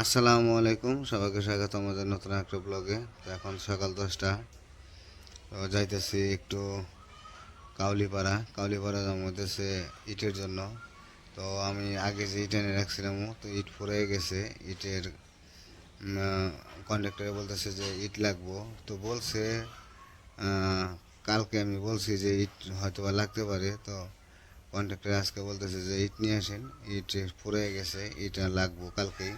আসসালামু আলাইকুম, সবাইকে স্বাগত আমাদের নতুন একটা ব্লগে। তো এখন সকাল 10টা। তো যাইতেছি একটু কাউলিপাড়া জমাইতেছে ইটের জন্য। তো আমি আগে যে ইট এনে রাখছিলাম, তো ইট ফুরে গেছে। ইটের কন্ট্রাক্টরে বলতেছে যে ইট লাগবো। তো বলছে কালকে আমি বলছি যে ইট হয়তো বা লাগতে পারে। তো কন্ট্রাক্টর আজকে বলতেছে যে ইট নিয়ে আসেন, ইট ফুরে গেছে, ইট লাগবো কালকেই।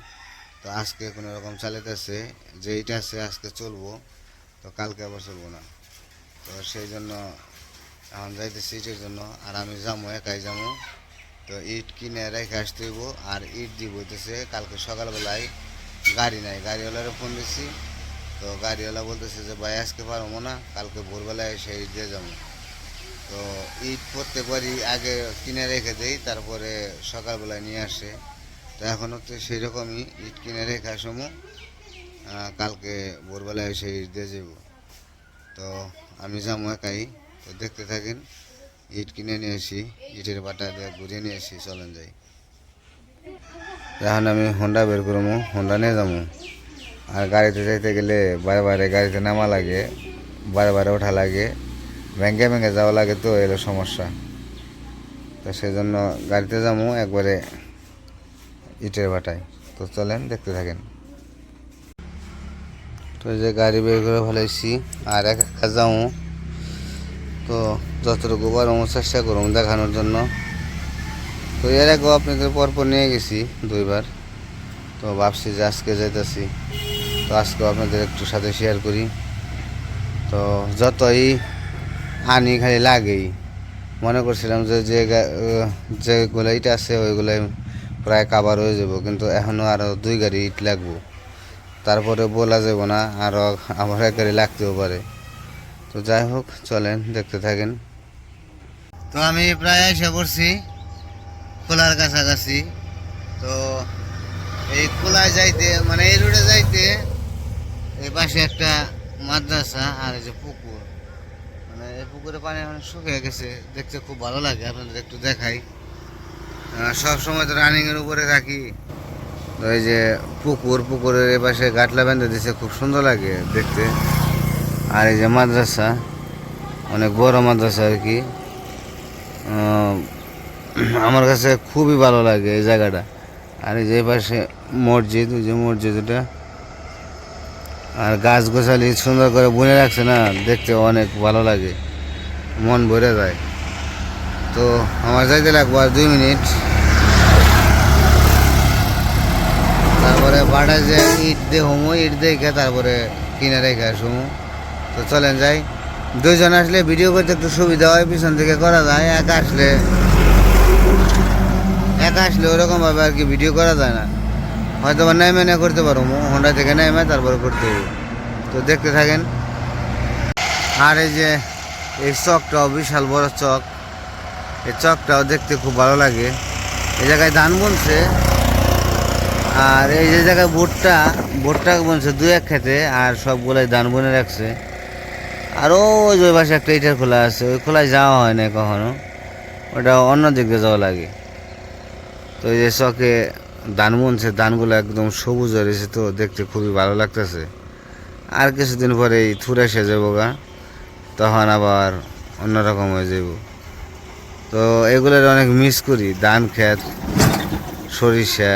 তো আজকে কোনো রকম চালাইতেছে যে ইট আছে আজকে চলবো, তো কালকে আবার চলবো না। তো সেই জন্য এখন যাইতেছি ইটের জন্য। আর আমি যাবো, একাই যাবো। তো ইট কিনে রেখে আসতে হইব। আর ইট দিব হইতেছে কালকে সকালবেলায়। গাড়ি নাই, গাড়িওয়ালারে ফোন দিছি। তো গাড়িওয়ালা বলতেছে যে ভাই আজকে পারবো না, কালকে ভোরবেলায় এসে ইট দিয়ে যাবো। তো ইট প্রত্যেকবারই আগে কিনে রেখে দেই, তারপরে সকালবেলায় নিয়ে আসে। তো এখনও তো সেই রকমই ইট কিনে রেখে আসবো, কালকে ভোরবেলায় এসে ইট দিয়ে যাব। তো আমি যাবো একাই। তো দেখতে থাকেন, ইট কিনে নিয়ে আসি, ইটের বাটা দিয়ে ঘুরিয়ে নিয়ে আসি, চলেন যাই। এখন আমি হোন্ডা বের করবো, হোন্ডা নিয়ে যাবো। আর গাড়িতে যাইতে গেলে বারে বারে গাড়িতে নামা লাগে, বারে বারে ওঠা লাগে, ভেঙে ভেঙে যাওয়া লাগে, তো এলো সমস্যা। তো সেই জন্য গাড়িতে যাবো একবারে ইটের বাটায়। তো চলেন দেখতে থাকেন। তো এই যে গাড়ি বের করে ফেলাইছি, আর একা যাবো। তো যতটুকু পারবো চেষ্টা করুন দেখানোর জন্য। তো এর আগেও আপনাদের পরপর নিয়ে গেছি 2বার। তো ভাবছি যে আজকে যাইতেছি, তো আজকেও আপনাদের একটু সাথে শেয়ার করি। তো যতই আনি খালি লাগেই, মনে করছিলাম যে যেগুলো ইট আছে ওইগুলাই প্রায় কাভার হয়ে যাব, কিন্তু এখনও আরও 2 গাড়ি ইট লাগবো। তারপরে বলা যাব না, আরও আমার 1 গাড়ি লাগতেও পারে। তো যাই হোক, চলেন দেখতে থাকেন। তো আমি প্রায় এসে পড়ছি খোলার কাছাকাছি। তো এই খোলায় যাইতে, মানে এই রোডে যাইতে, এই পাশে একটা মাদ্রাসা আর এই যে পুকুর, মানে এই পুকুরে পানি এখন শুকিয়ে গেছে, দেখতে খুব ভালো লাগে। আপনাদের একটু দেখাই। সব সময় তো রানিংয়ের উপরে থাকি। তো এই যে পুকুরের এ পাশে গাটলা বেঁধে দিছে, খুব সুন্দর লাগে দেখতে। আর এই যে মাদ্রাসা, অনেক বড় মাদ্রাসা আর কি। আমার কাছে খুবই ভালো লাগে এই জায়গাটা। আর এই যে পাশে মসজিদ, ওই যে মসজিদটা, আর গাছ গোছালি সুন্দর করে বুনে রাখছে না, দেখতে অনেক ভালো লাগে, মন ভরে যায়। তো আমার যাইতে লাগবো আর 2 মিনিট, তারপরে বাড়ায় যে ইট দিয়ে হুমো, ইট দেখে তারপরে কিনে রেখে আসুমো। তো চলেন যাই। 2জন আসলে ভিডিও করতে একটু সুবিধা হয়, পিছন থেকে করা যায়। একা আসলে ওরকমভাবে আর কি ভিডিও করা যায় না। হয়তো বা নেমে না করতে পারবো, হোন্ডা থেকে নেমে তারপরে করতে হবে। তো দেখতে থাকেন। আর এই যে এই চকটাও বিশাল বড় চক, এই চকটাও দেখতে খুব ভালো লাগে। এই জায়গায় ধান বুনছে, আর এই যে জায়গায় ভুট্টা বুনছে 2-1 খেতে, আর সবগুলাই ধান বুনে রাখছে। আর ওই যে পাশে একটা ইটার খোলা আছে, ওই খোলায় যাওয়া হয় না কখনো, ওটা অন্য দিক দিয়ে যাওয়া লাগে। তো এই যে চকে ধান বুনছে, ধানগুলো একদম সবুজ হয়ে রয়েছে, তো দেখতে খুবই ভালো লাগতেছে। আর কিছুদিন পরে এই থুর এসে যাবো গা, তখন আবার অন্যরকম হয়ে যাব। তো এগুলোর অনেক মিস করি, ধান ক্ষেত, সরিষা,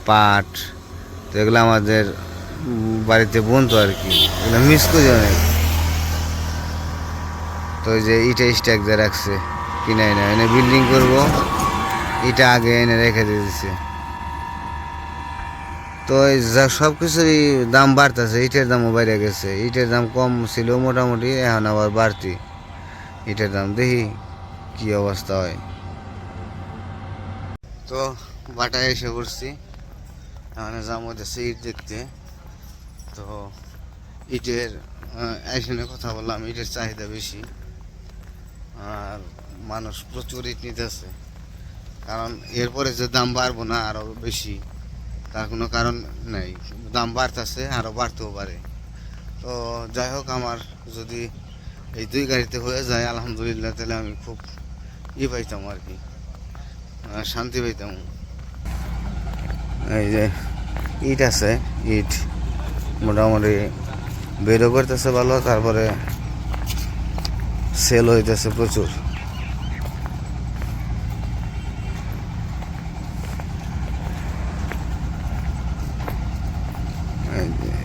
পাট। তো এগুলো আমাদের বাড়িতে বুনতো আর কি, এগুলো মিস করি অনেক। তো ওই যে ইটা স্ট্যাক দিয়ে রাখছে, কিনে এনে বিল্ডিং করবো, ইটা আগে এনে রেখে দিয়েছে। তো এই যা সব কিছুরই দাম বাড়তেছে, ইটের দামও বেড়ে গেছে। ইটের দাম কম ছিল মোটামুটি, এখন আবার বাড়তি ইটের দাম। দেখি কি অবস্থা হয়। তো বাটায় এসে পড়ছি, এখানে যার মধ্যে ইট দেখতে। তো ইটের এখানে কথা বললাম, ইটের চাহিদা বেশি, আর মানুষ প্রচুর ইট নিতেছে। কারণ এরপরে যে দাম বাড়বো না আরও বেশি, তার কোনো কারণ নেই। দাম বাড়তেছে, আরও বাড়তেও পারে। তো যাই হোক, আমার যদি এই 2 গাড়িতে হয়ে যায় আলহামদুলিল্লাহ, তাহলে আমি খুব পাইতাম আর কি, শান্তি পাইতাম। এই যে ইট আছে, ইট মোটামুটি বেরও করতেছে ভালো, তারপরে সেল হইতেছে প্রচুর।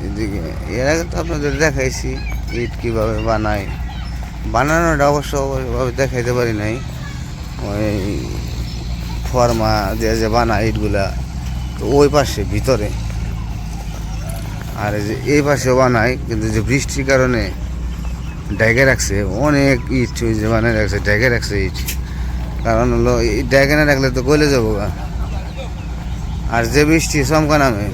এদিকে এর আগে তো আপনাদের দেখাইছি ইট কীভাবে বানায়, বানানোটা অবশ্য ওইভাবে দেখাইতে পারি নাই। ওই ফর্মা দিয়ে যে বানায় ইটগুলা, তো ওই পাশে ভিতরে, আর এই যে এই পাশেও বানায়, কিন্তু যে বৃষ্টির কারণে ডেকে রাখছে অনেক ইট, ওই যে বানায় রাখছে ডেকে রাখছে ইট, কারণ হলো ডেকে না রাখলে তো গলে যাবো গা। আর যে বৃষ্টি চমকা নামে,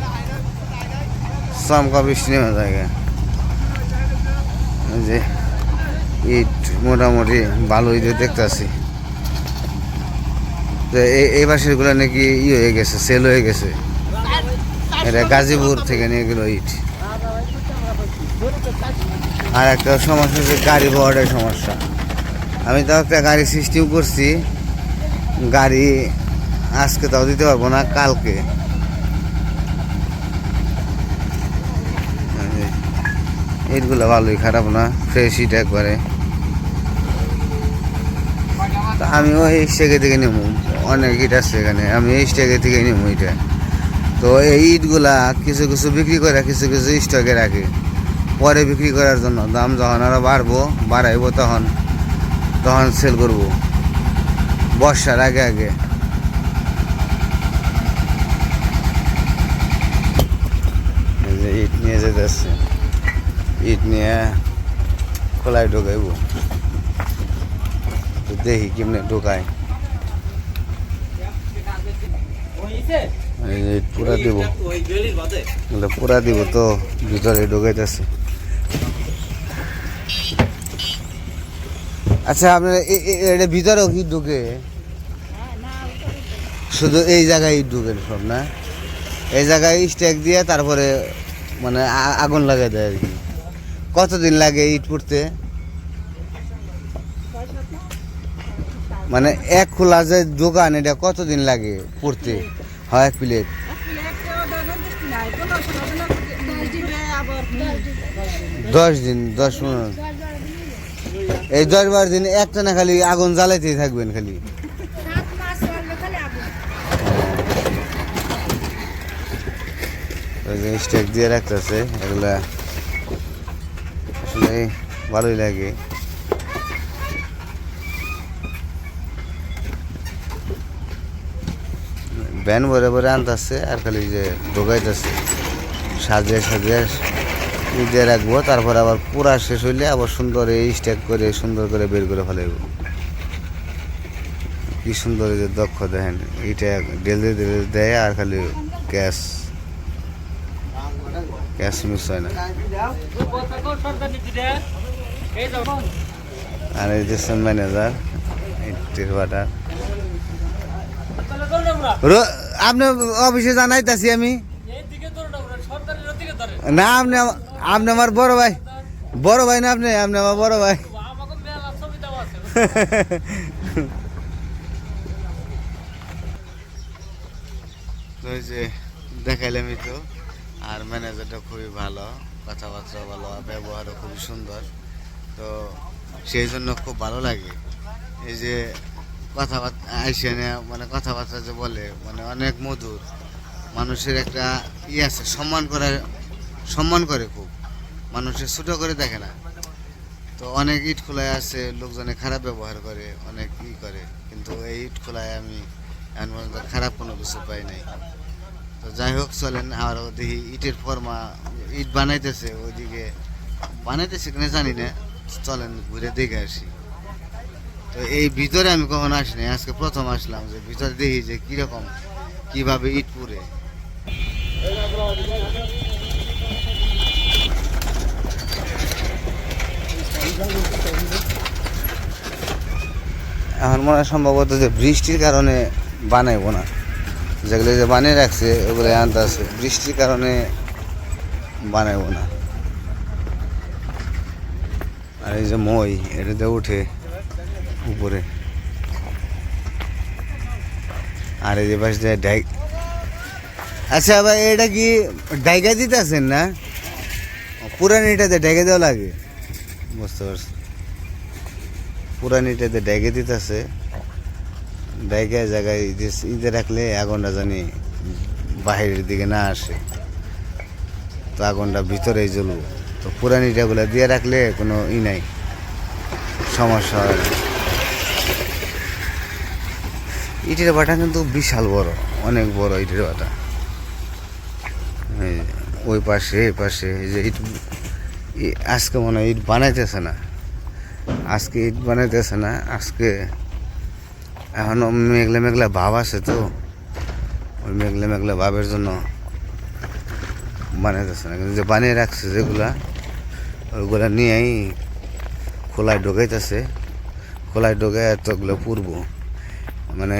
চমকা বৃষ্টি নেমে যায়, যে ইট মোটামুটি ভালোই যে দেখতেছি। তো এই পাশেরগুলো নাকি হয়ে গেছে, সেল হয়ে গেছে। এটা গাজীপুর থেকে নিয়ে গেল ইট। আর একটা সমস্যা হচ্ছে গাড়ি পাওয়াটাই সমস্যা। আমি তো একটা গাড়ি সিস্টেম করছি, গাড়ি আজকে তাও দিতে পারবো না, কালকে। ইটগুলো ভালোই, খারাপ না, ফ্রেশ ইট একবারে। তা আমি ওই স্টেকে থেকে নেবো, অনেক ইট আছে এখানে, আমি এই স্টেকে থেকে নেবো এটা। তো এই ইটগুলা কিছু কিছু বিক্রি করে, কিছু কিছু স্টকে রাখে পরে বিক্রি করার জন্য। দাম যখন আরও বাড়াইবো তখন সেল করব বর্ষার আগে আগে। এই যে ইট নিয়ে যেতেছে, ইট নিয়ে খোলায় ঢুকাইব, দেখি কেমনে ঢুকায়। ইট পুরা দিব, পুরা দিব তো ভিতরে ঢুকাইতেছে। আচ্ছা, আপনার এটা ভিতরেও কি ঢুকে? শুধু এই জায়গায় ইট ঢুকে সব না? এই জায়গায় স্টেক দিয়ে তারপরে মানে আগুন লাগাই দেয় আর কি। কতদিন লাগে ইট পুড়তে? মানে এক খোলা যে দোকান, এটা কতদিন লাগে পুড়তে? হয় এক প্লেট 10 দিন, 10-15, এই 10-12 দিন একটা না খালি আগুন জ্বালাইতেই থাকবেন খালি। স্টেক দিয়ে রাখতেছে, এগুলা আসলে ভালোই লাগে। ভ্যান ভরে ভরে আনতেছে আর খালি যে ঢোকাইতেছে, সাজিয়ে সাজিয়ে দিয়ে রাখবো। তারপর আবার পুরা শেষ হইলে আবার সুন্দর এই স্ট্যাক করে সুন্দর করে বের করে ফেলাইব। কি সুন্দর যে দক্ষ দেখেন, এইটা ডেলে ডেলে দেয় আর খালি গ্যাস মিস হয় না। আর এই যে ম্যানেজার বাটার, আপনার অফিসে জানাইতেছি আমি না, আপনি আমার বড় ভাই না, আপনি আমার বড় ভাই। যে দেখাইলামই তো। আর ম্যানেজারটা খুবই ভালো, কথাবার্তা ভালো, ব্যবহারও খুবই সুন্দর। তো সেই জন্য খুব ভালো লাগে। এই যে কথাবার্তা আইসে মানে কথাবার্তা যে বলে, মানে অনেক মধুর, মানুষের একটা আছে, সম্মান করে খুব, মানুষের ছোটো করে দেখে না। তো অনেক ইট খোলায় আছে, লোকজনে খারাপ ব্যবহার করে, অনেক করে, কিন্তু এই ইট খোলায় আমি এখন পর্যন্ত খারাপ কোনো কিছু পাই নাই। তো যাই হোক, চলেন আর দেখি ইটের ফর্মা, ইট বানাইতেছে, ওইদিকে বানাইতেছে কিনা জানি না, চলেন ঘুরে দেখে আসি। তো এই ভিতরে আমি কখনো আসিনি, আজকে প্রথম আসলাম, যে ভিতরে দেখি যে কীরকম কীভাবে ইট পুড়ে। এখন মনে হয় সম্ভবত যে বৃষ্টির কারণে বানাইবো না, যেগুলো যে বানিয়ে রাখছে ওগুলো আনতে আছে, বৃষ্টির কারণে বানাইবো না। আর এই যে মই, এটাতে উঠে উপরে, আর এই যে পাশে আচ্ছা ভাই এটা কি ডাইকা দিতেছেন না? পুরানিটাতে ডেকে দেওয়া লাগে, বুঝতে পারছি। পুরানিটাতে ডেকে দিতেছে, ডেকে জায়গায় ঈদে রাখলে আগুনটা জানি বাহিরের দিকে না আসে, তো আগুনটা ভিতরেই জ্বলবো। তো পুরানিটাগুলো দিয়ে রাখলে কোনো নাই, সমস্যা হয় না। ইটের বাটা কিন্তু বিশাল বড়, অনেক বড় ইটের বাটা। ওই পাশে এই পাশে এই যে ইট, আজকে মনে হয় ইট বানাইতেছে না, আজকে ইট বানাইতেছে না। আজকে এখনও মেঘলা মেঘলা ভাব আছে, তো ওই মেঘলা মেঘলা ভাবের জন্য বানাইতেছে না। কিন্তু যে বানিয়ে রাখছে যেগুলা, ওইগুলা নিয়েই খোলায় ঢোকাইতেছে। খোলায় ঢোকায় এতগুলো পূর্ব মানে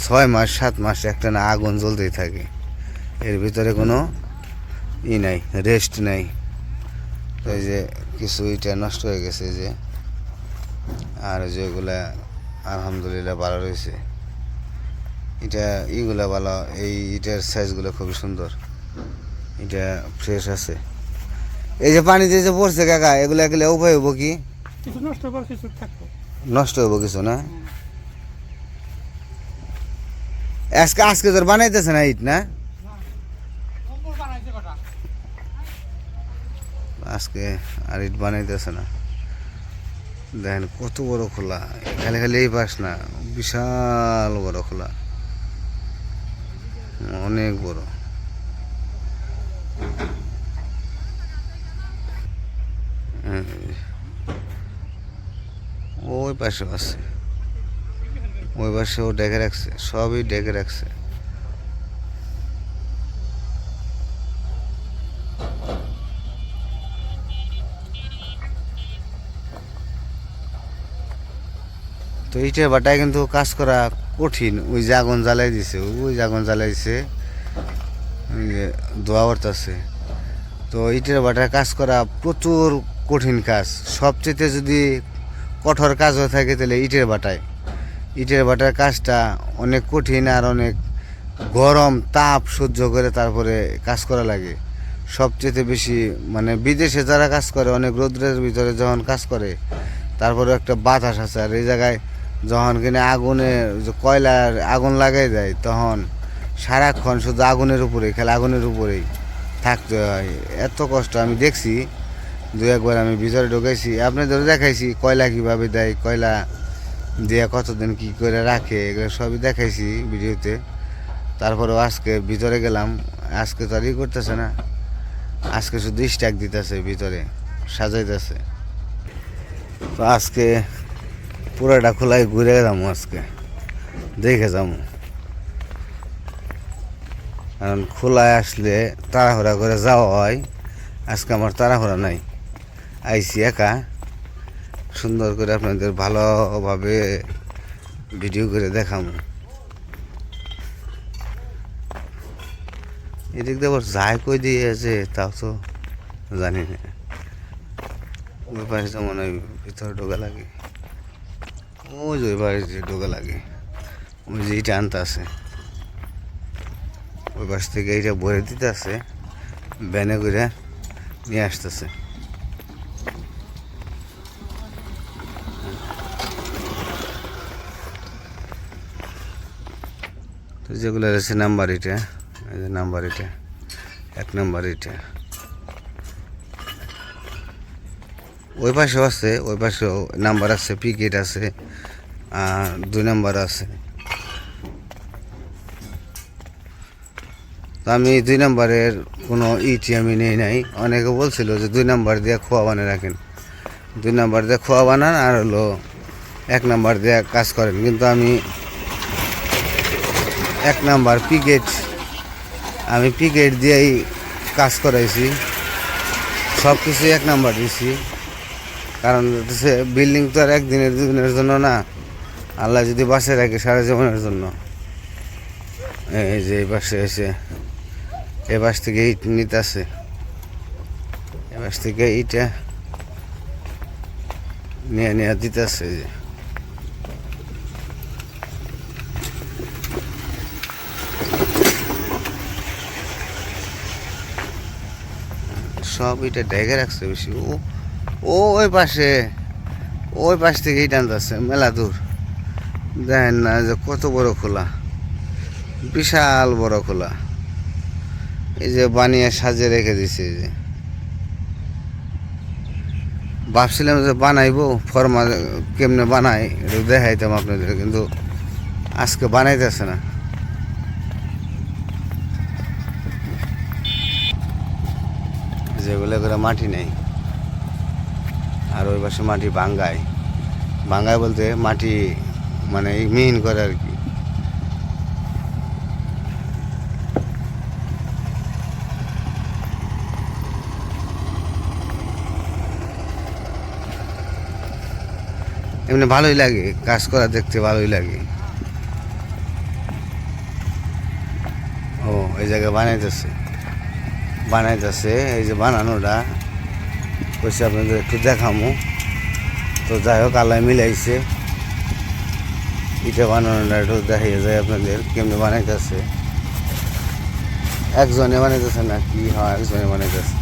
6 মাস 7 মাস একটা না আগুন জ্বলতেই থাকে, এর ভিতরে কোনো নাই, রেস্ট নাই। তো এই যে কিছু ইটা নষ্ট হয়ে গেছে যে, আর যেগুলা আলহামদুলিল্লাহ ভালো রয়েছে। এটা ইগুলা ভালো, এই ইটার সাইজগুলো খুবই সুন্দর, এটা ফ্রেশ আছে। এই যে পানিতে যে পড়ছে কাকা, এগুলো এগুলো উপায় হবো কি? নষ্ট হবো কিছু না? আজকে আজকে তোর বানাইতেছে না ইট না? আজকে আর ইট বানাইতেছে না। দেখেন কত বড় খোলা, খালি খালি এই পাশ না, বিশাল বড় খোলা, অনেক বড়। ওই পাশে আছে, ওই পাশেও ডেকে রাখছে, সবই ডেকে রাখছে। তো ইটের বাটায় কিন্তু কাজ করা কঠিন। ওই যে আগুন জ্বালাই দিছে, ওই যে আগুন জ্বালাই দিছে, ওই যে ধোয়া উঠতেছে। তো ইটের বাটায় কাজ করা প্রচুর কঠিন কাজ। সবচেয়ে যদি কঠোর কাজ হয়ে থাকে তাহলে ইটের বাটায়। ইটের বাটার কাজটা অনেক কঠিন, আর অনেক গরম তাপ সহ্য করে তারপরে কাজ করা লাগে। সবচেয়ে বেশি মানে বিদেশে যারা কাজ করে, অনেক রৌদ্রের ভিতরে যখন কাজ করে, তারপরে একটা বাতাস আছে। আর এই জায়গায় যখন কিনা আগুনে কয়লার আগুন লাগাই দেয়, তখন সারাক্ষণ শুধু আগুনের উপরেই, খেলা আগুনের উপরেই থাকতে হয়। এত কষ্ট আমি দেখছি, দু একবার আমি ভিতরে ঢুকাইছি, আপনাদের দেখাইছি কয়লা কীভাবে দেয়, কয়লা দিয়ে কতদিন কী করে রাখে, এগুলো সবই দেখাইছি ভিডিওতে। তারপরেও আজকে ভিতরে গেলাম, আজকে তো আর ই করতেছে না, আজকে শুধু স্ট্যাক দিতেছে, ভিতরে সাজাইতেছে। তো আজকে পুরাটা খোলায় ঘুরে যাবো, আজকে দেখে যাবো। কারণ খোলায় আসলে তাড়াহুড়া করে যাওয়া হয়, আজকে আমার তাড়াহুড়া নাই। আইসি একা, সুন্দর করে আপনাদের ভালোভাবে ভিডিও করে দেখাবো। এদিক দিয়ে আবার যায় কই দিয়েছে তাও তো জানি না। ওই পাশে তো মনে হয় ভিতরে ঢোকা লাগে, ওই যে ওই পাশে যে ঢোকা লাগে, ওই যে ইটা আনতে আছে, ওই পাশ থেকে এইটা ভরে দিতে আছে, ব্যানে করে নিয়ে আসতেছে। তো যেগুলো রয়েছে নাম্বার ইটা, এই যে নাম্বার ইটা, 1 নাম্বার ইটা। ওই পাশেও আছে, ওই পাশেও নাম্বার আছে, পিকেট আছে, 2 নাম্বার আছে। তো আমি 2 নাম্বারের কোনো ইটি আমি নেই নাই। অনেকে বলছিল যে 2 নাম্বার দিয়ে খোয়া বানিয়ে রাখেন, 2 নাম্বার দিয়ে খোয়া বানান, আর হলো 1 নাম্বার দিয়ে কাজ করেন। কিন্তু আমি 1 নাম্বার পিকেট, আমি পিকেট দিয়েই কাজ করাইছি, সব কিছুই 1 নাম্বার দিছি। কারণ হচ্ছে বিল্ডিং তো আর একদিনের দুদিনের জন্য না, আল্লাহ যদি বাঁচিয়ে রাখে সারা জীবনের জন্য। এই যে এই পাশে এসে এ পাশ থেকে ইট নিতে আছে, এ পাশ থেকে ইটা নিয়ে নিয়ে দিতে আছে। যে সব এটা ঢেকে রাখছে বেশি। ও ও ওই পাশে, ওই পাশ থেকে এই টানতেছে মেলা দূর। দেখেন না যে কত বড় খোলা, বিশাল বড় খোলা। এই যে বানিয়ে সাজিয়ে রেখে দিছে। এই যে ভাবছিলাম যে বানাইবো, ফর্মা কেমনে বানাই এটা দেখাইতাম আপনাদের, কিন্তু আজকে বানাইতেছে না। যেগুলো করে মাটি নেই, আর ওই পাশে মাটি ভাঙ্গায়। ভাঙ্গায় বলতে মাটি মানে মিহিন করে আর কি। এমনি ভালোই লাগে কাজ করা, দেখতে ভালোই লাগে। ও এই জায়গায় বানাইতেছে এই যে বানানোটা কইছে আপনাদের একটু দেখামো। তো যাই হোক আল্লাহ মিলাইছে, ইটা বানানোটা একটু দেখাইয়া যায় আপনাদের কেমনে বানাইতেছে। একজনে বানাইতেছে না কি? হ্যাঁ, একজনে বানাইতেছে।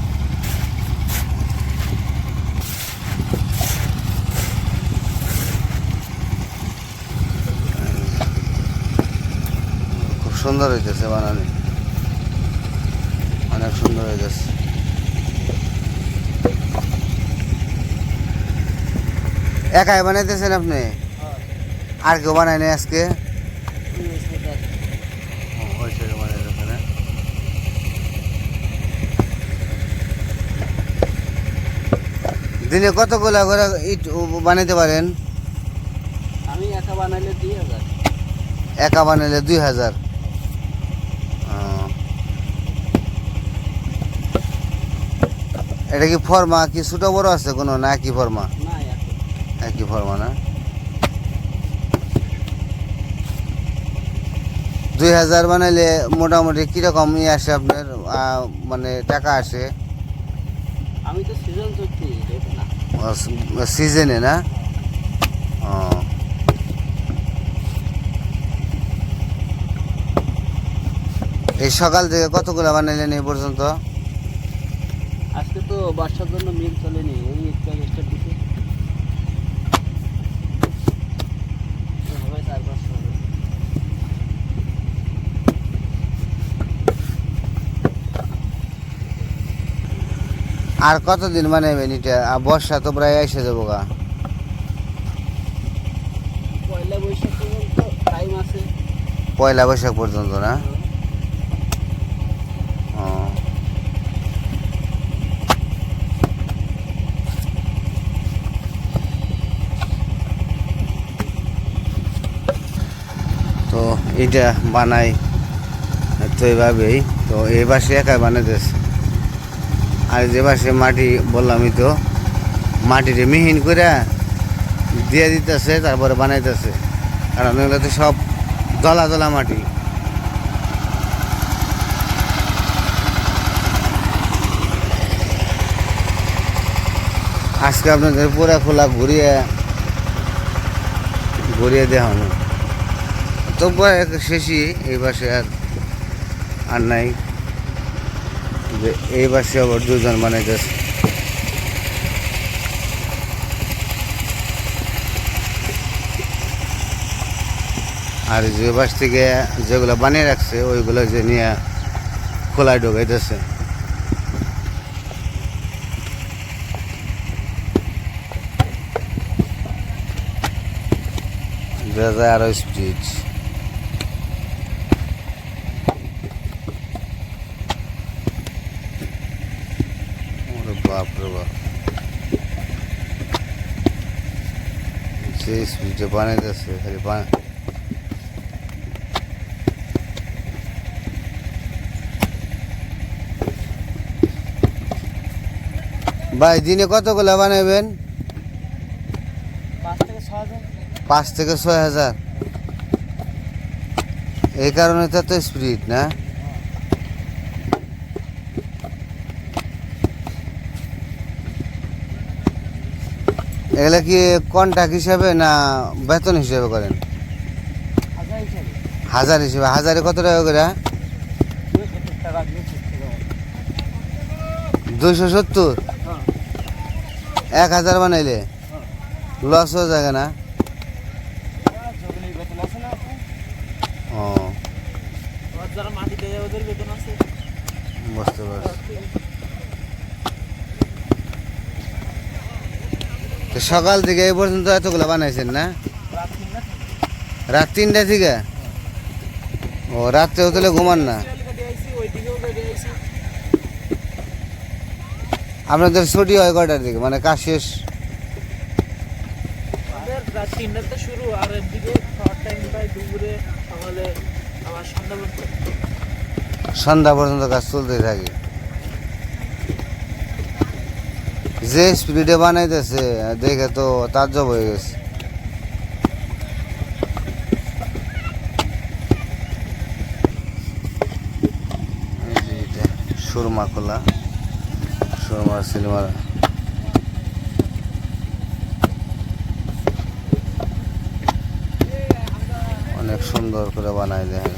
খুব সুন্দর হইতেছে বানানো, অনেক সুন্দর হইতেছে। একাই বানাইতেছেন আপনি? আর কেউ বানায় নাই আজকে? দিনে কতগুলা করে ইট বানাইতে পারেন? আমি একা বানাইলে 2000। একা বানাইলে 2000? এটা কি ফর্মা কি ছোট বড় আছে কোনো, না একই ফর্মা? না, একই ফর্মা না? 2000 বানাইলে মোটামুটি কিরকম ই আসে আপনার, মানে টাকা আসে? আমি তো সিজন চলছি এটা না। সিজনে না? ও এই সকাল থেকে কতগুলো বানাইলেন এই পর্যন্ত? আজকে তো বাসার জন্য মিল চলেনি, এই একটা স্টার দিছে। হবে 4-5 হবে। আর কতদিন বানাইবেন এটা? বর্ষা তো প্রায় এসে যাবো গা। পয়লা বৈশাখ পর্যন্ত টাইম আছে। পয়লা বৈশাখ পর্যন্ত না? ও তো এটা বানাই তো এইভাবেই। তো এই বাসে একাই বানাইতেছে, আর যে বাসে মাটি বললামই তো, মাটিতে মিহিন করে দিয়ে দিতেছে, তারপরে বানাইতেছে। কারণ এগুলো তো সব দলা দলা মাটি। আজকে আপনাদের পুরা খোলা ঘুরিয়ে দেখানো। তো শেষই এই বাসে আর নাই, যে এই বাসে আবার 2 জন বানাইতেছে। আর যে বাস থেকে যেগুলো বানিয়ে রাখছে ওইগুলো যে নিয়ে খোলায় ঢোকাইতেছে। আরো স্পিড। বাপ রে বাপ, যে স্পিডে বানাইতেছে খালি ভাই দিনে কতগুলো বানাইবেন? 5 থেকে 6 হাজার। 5 থেকে 6,000? এই কারণে তো এত স্পিড না? এগুলা কি কন্ট্রাক্ট হিসাবে না বেতন হিসাবে করেন? 1000 হিসাবে। 1000 হিসাবে? 1000-এ কত টাকা করে? 70 টাকা দিয়ে 60 টাকা। 270 হ্যাঁ 1000 বানাইলে লস হয়ে যাবে না? জমির বেতন আছে না আপু? ও আর যারা মাটি দেয় ওদের বেতন আছে। বুঝতে পারছি। তো সকাল থেকে এই পর্যন্ত এতগুলো বানাইছেন না? রাত 3টা থেকে। রাত 3টা থেকে? ও রাত্রেও তাহলে ঘুমান না? ওইদিকেও বেরিয়ে আইছি। আপনাদের ছুটি হয় কয়টার দিকে, মানে কাজ শেষ? আমাদের রাত 3টাতে শুরু, আর এদিকে খাওয়ার টাইম পাই দুপুরে, সকালে আবার সন্ধ্যা পর্যন্ত। সন্ধ্যা পর্যন্ত কাজ চলতে থাকে। যে স্পিডে বানাইতেছে দেখে তো তাজ্জব হয়ে গেছে। এই যে এটা সুরমা খোলা, সুরমা সিনেমা। অনেক সুন্দর করে বানায় দেয়,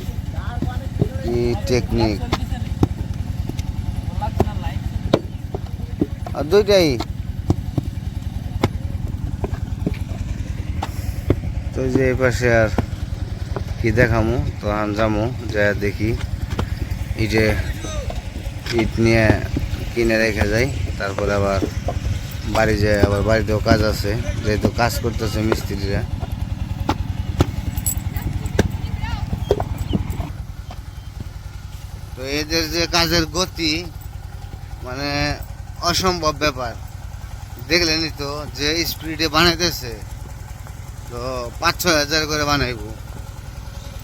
কি টেকনিক। আর দুইটাই তো, যে এই পাশে আর কি দেখামু, তো আন যামু যা দেখি। ইটে ইট নিয়ে কিনে রেখে যাই, তারপরে আবার বাড়ি যায়। আবার বাড়িতেও কাজ আছে, যেহেতু কাজ করতেছে মিস্ত্রিরা। তো এদের যে কাজের গতি মানে অসম্ভব ব্যাপার। দেখলেনই তো যে স্পিডে বানাইতেছে, তো 5-6 হাজার করে বানাইব,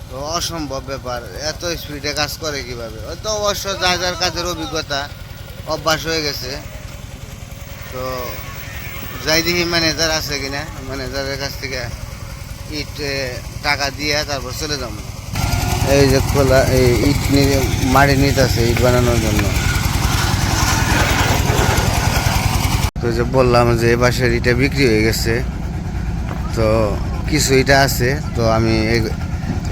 তো অসম্ভব ব্যাপার। এত স্পিডে কাজ করে কিভাবে? হয়তো অবশ্য যার যার কাজের অভিজ্ঞতা, অভ্যাস হয়ে গেছে। তো যাই দেখি ম্যানেজার আছে কিনা, ম্যানেজারের কাছ থেকে ইট টাকা দিয়ে তারপর চলে যাবো। এই যে খোলা এই ইট নিয়ে মাটি নিতেছে ইট বানানোর জন্য। তো যে বললাম যে এই বাসের ইটা বিক্রি হয়ে গেছে, তো কিছু ইটা আছে। তো আমি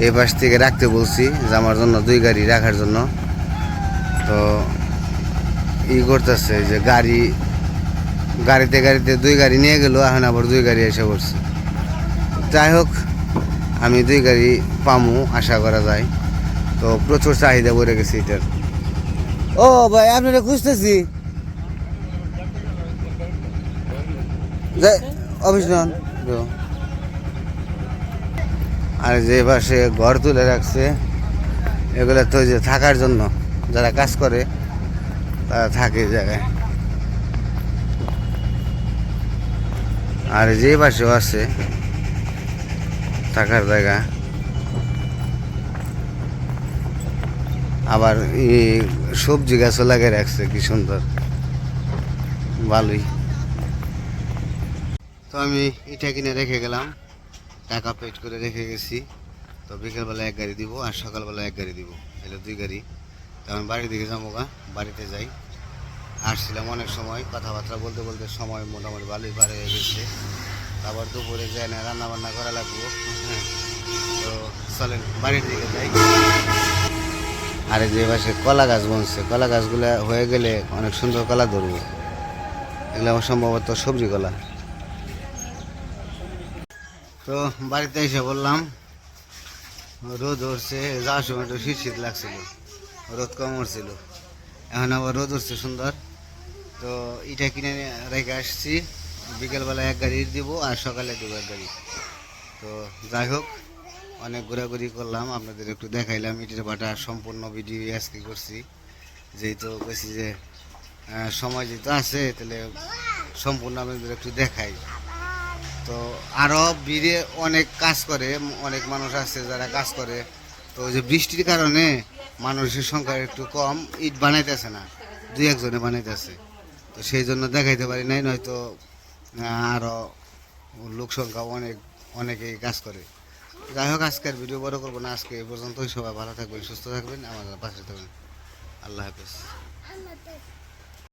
এই বাস থেকে রাখতে বলছি, যে আমার জন্য 2 গাড়ি রাখার জন্য। তো ই করতেছে যে গাড়িতে 2 গাড়ি নিয়ে গেল, এখন আবার 2 গাড়ি এসে পড়ছে। যাই হোক, আমি 2 গাড়ি পামু আশা করা যায়। তো প্রচুর চাহিদা পড়ে গেছে এটার। ও ভাই, আপনারা খুঁজতেছি অফিস নন। আর যে পাশে ঘর তুলে রাখছে, এগুলো তো যে থাকার জন্য, যারা কাজ করে তারা থাকে এই জায়গায়। আর যে পাশেও আছে থাকার জায়গা। আবার সবজি গাছও লাগিয়ে রাখছে, কি সুন্দর, ভালোই। তো আমি এটা কিনে রেখে গেলাম, টাকা পেড করে রেখে গেছি। তো বিকেলবেলা 1 গাড়ি দিব, আর সকালবেলা 1 গাড়ি দিব, এগুলো 2 গাড়ি। তখন বাড়ির দিকে যাবো, বাড়িতে যাই। আসছিলাম অনেক সময়, কথাবার্তা বলতে বলতে সময় মোটামুটি ভালোই পার হয়ে গেছে। আবার দুপুরে যাই না, রান্না বান্না করা লাগবো। হ্যাঁ, তো চলেন বাড়ির দিকে যাই। আর যে পাশে কলা গাছ বনছে, কলা গাছগুলো হয়ে গেলে অনেক সুন্দর কলা ধরবো। এগুলো আমার সম্ভবত সবজি কলা। তো বাড়িতে এসে বললাম, রোদ উঠছে। যাওয়ার সময় একটু শীত লাগছিল, রোদ কম উঠছিল। এখন আবার রোদ উঠছে সুন্দর। তো এটা কিনে রেখে আসছি, বিকেলবেলা 1 গাড়ি দিব, আর সকালে দেবো 1 গাড়ি। তো যাই হোক, অনেক ঘোরাঘুরি করলাম, আপনাদের একটু দেখাইলাম ইটের ভাটা সম্পূর্ণ ভিডিও আজকে করছি। যেহেতু বলছি যে সময় যেহেতু আছে, তাহলে সম্পূর্ণ আপনাদের একটু দেখাই। তো আরও ভিড়ে অনেক কাজ করে, অনেক মানুষ আছে যারা কাজ করে। তো ওই যে বৃষ্টির কারণে মানুষের সংখ্যা একটু কম, ইট বানাইতেছে না, 2-1 জনে বানাইতেছে। তো সেই জন্য দেখাইতে পারি নাই, নয়তো আরও লোক সংখ্যা অনেকেই কাজ করে। যাই হোক, আজকের ভিডিও বড় করবো না, আজকে এই পর্যন্তই। সবাই ভালো থাকবেন, সুস্থ থাকবেন, আমাদের পাশে থাকবেন। আল্লাহ হাফেজ।